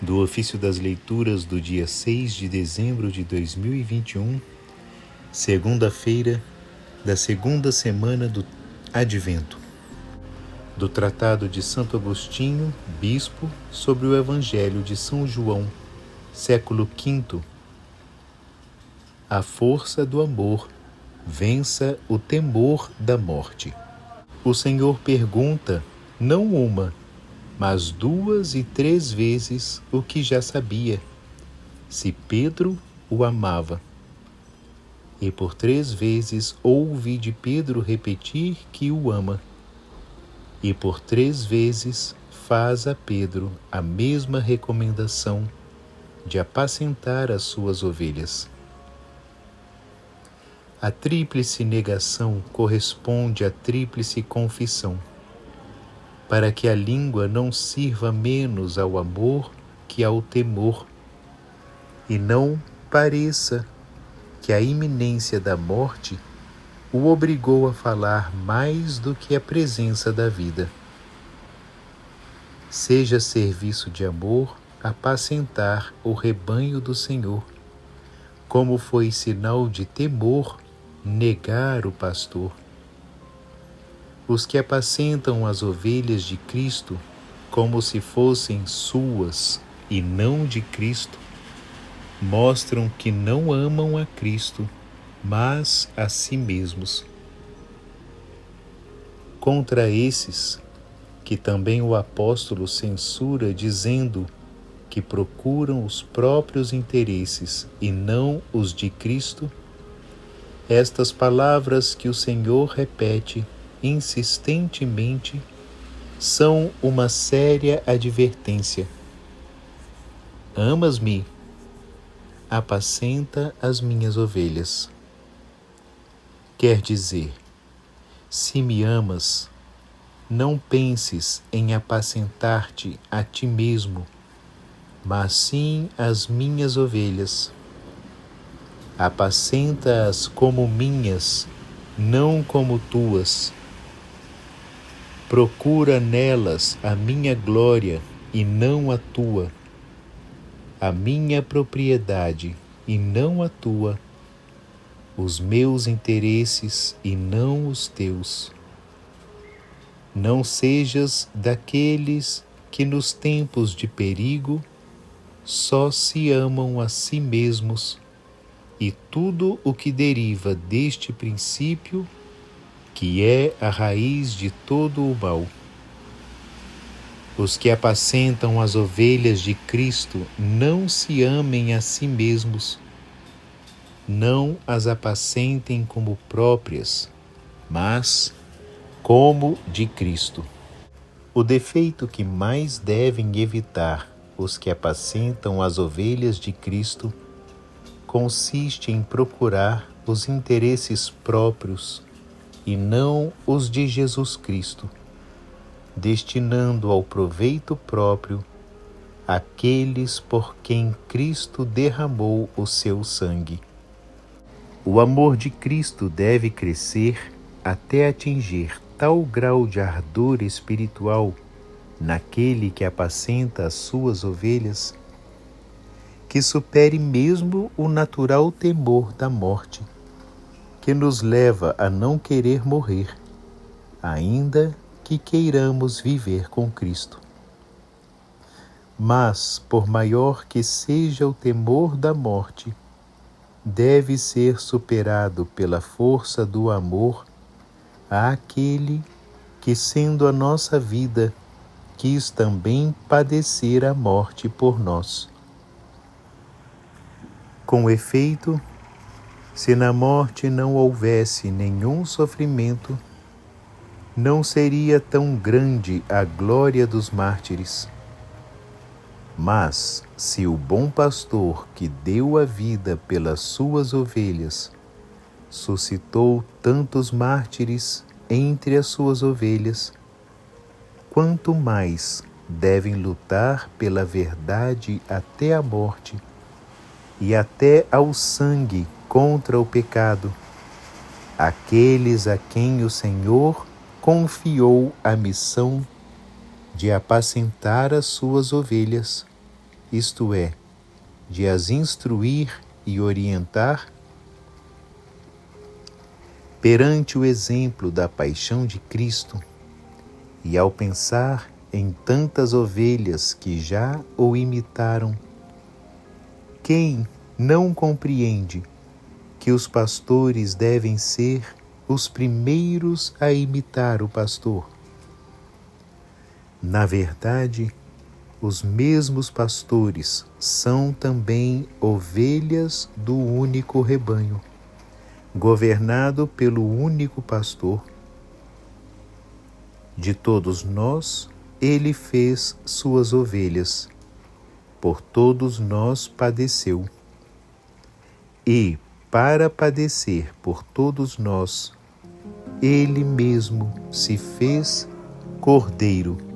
do ofício das leituras do dia 6 de dezembro de 2021, segunda-feira da segunda semana do Advento, do Tratado de Santo Agostinho, Bispo, sobre o Evangelho de São João, século V. A força do amor vença o temor da morte. O Senhor pergunta, não uma, mas 2 e 3 vezes o que já sabia, se Pedro o amava. E por 3 vezes ouve de Pedro repetir que o ama. E por 3 vezes faz a Pedro a mesma recomendação de apacentar as suas ovelhas. A tríplice negação corresponde à tríplice confissão, para que a língua não sirva menos ao amor que ao temor, e não pareça que a iminência da morte o obrigou a falar mais do que a presença da vida. Seja serviço de amor apacentar o rebanho do Senhor, como foi sinal de temor negar o pastor. Os que apacentam as ovelhas de Cristo como se fossem suas e não de Cristo, mostram que não amam a Cristo, mas a si mesmos. Contra esses, que também o apóstolo censura, dizendo que procuram os próprios interesses e não os de Cristo, estas palavras que o Senhor repete insistentemente são uma séria advertência. Amas-me? Apacenta as minhas ovelhas. Quer dizer, se me amas, não penses em apacentar-te a ti mesmo, mas sim as minhas ovelhas. Apacenta-as como minhas, não como tuas. Procura nelas a minha glória e não a tua, a minha propriedade e não a tua, os meus interesses e não os teus. Não sejas daqueles que nos tempos de perigo só se amam a si mesmos e tudo o que deriva deste princípio, que é a raiz de todo o mal. Os que apacentam as ovelhas de Cristo não se amem a si mesmos, não as apacentem como próprias, mas como de Cristo. O defeito que mais devem evitar os que apacentam as ovelhas de Cristo consiste em procurar os interesses próprios e não os de Jesus Cristo, destinando ao proveito próprio aqueles por quem Cristo derramou o seu sangue. O amor de Cristo deve crescer até atingir tal grau de ardor espiritual naquele que apacenta as suas ovelhas, que supere mesmo o natural temor da morte, que nos leva a não querer morrer, ainda que queiramos viver com Cristo. Mas, por maior que seja o temor da morte, deve ser superado pela força do amor àquele que, sendo a nossa vida, quis também padecer a morte por nós. Com efeito, se na morte não houvesse nenhum sofrimento, não seria tão grande a glória dos mártires. Mas, se o bom pastor que deu a vida pelas suas ovelhas suscitou tantos mártires entre as suas ovelhas, quanto mais devem lutar pela verdade até a morte e até ao sangue contra o pecado, aqueles a quem o Senhor confiou a missão de apacentar as suas ovelhas isto é, de as instruir e orientar, perante o exemplo da paixão de Cristo, e ao pensar em tantas ovelhas que já o imitaram, quem não compreende que os pastores devem ser os primeiros a imitar o pastor? Na verdade, os mesmos pastores são também ovelhas do único rebanho, governado pelo único pastor. De todos nós, ele fez suas ovelhas, por todos nós padeceu. E, para padecer por todos nós, ele mesmo se fez cordeiro.